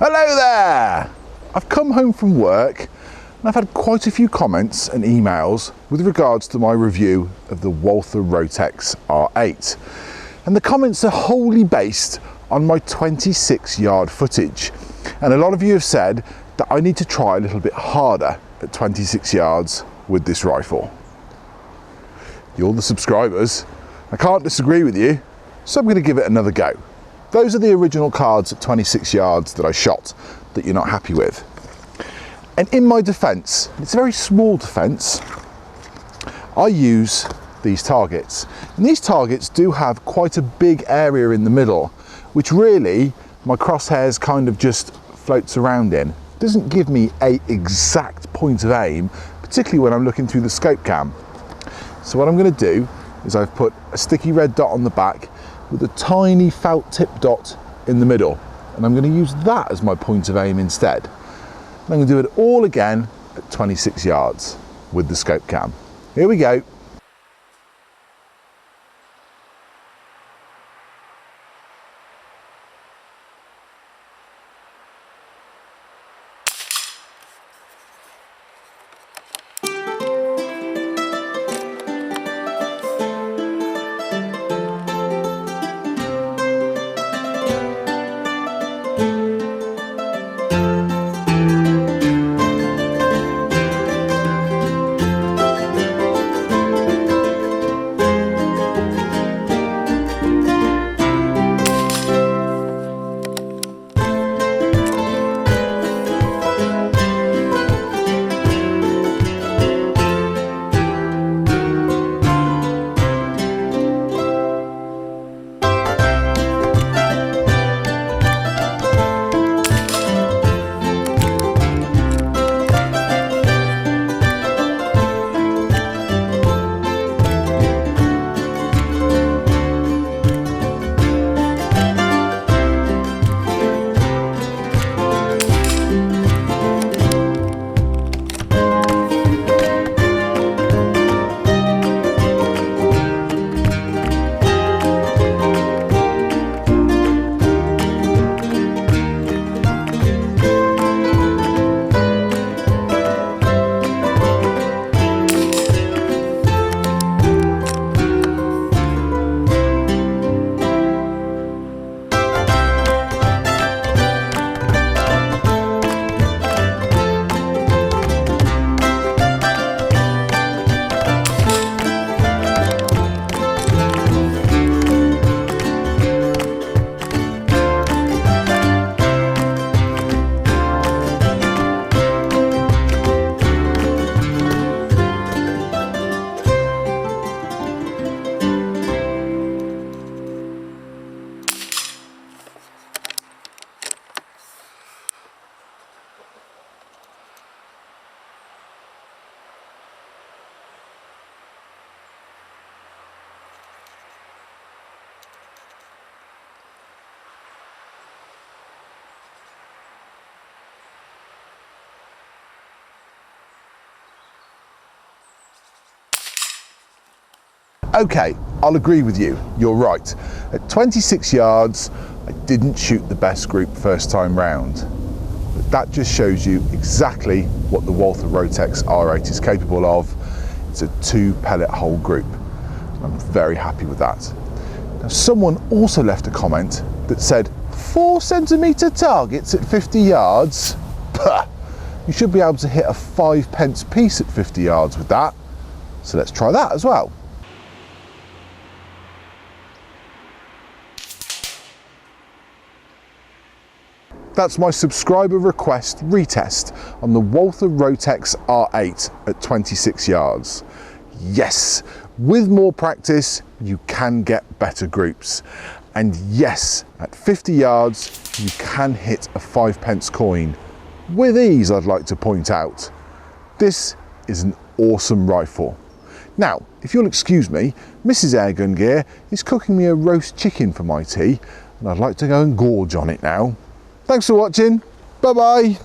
Hello there! I've come home from work and I've had quite a few comments and emails with regards to my review of the Walther Rotex R8. And the comments are wholly based on my 26-yard footage. And a lot of you have said that I need to try a little bit harder at 26 yards with this rifle. You're the subscribers. I can't disagree with you, so I'm going to give it another go. Those are the original cards at 26 yards that I shot that you're not happy with. And in my defence, it's a very small defence, I use these targets. And these targets do have quite a big area in the middle, which really my crosshairs kind of just floats around in. It doesn't give me an exact point of aim, particularly when I'm looking through the scope cam. So what I'm going to do is I've put a sticky red dot on the back with a tiny felt tip dot in the middle, and I'm going to use that as my point of aim instead. And I'm going to do it all again at 26 yards with the scope cam. Here we go. Okay, I'll agree with you, you're right. At 26 yards, I didn't shoot the best group first time round. But that just shows you exactly what the Walther Rotex R8 is capable of. It's a 2 pellet hole group. I'm very happy with that. Now, someone also left a comment that said 4cm targets at 50 yards? Puh, you should be able to hit a 5p piece at 50 yards with that. So let's try that as well. That's my subscriber request retest on the Walther Rotex R8 at 26 yards. Yes, with more practice, you can get better groups. And yes, at 50 yards, you can hit a 5p coin. With ease, I'd like to point out. This is an awesome rifle. Now, if you'll excuse me, Mrs. Airgun Gear is cooking me a roast chicken for my tea, and I'd like to go and gorge on it now. Thanks for watching. Bye bye.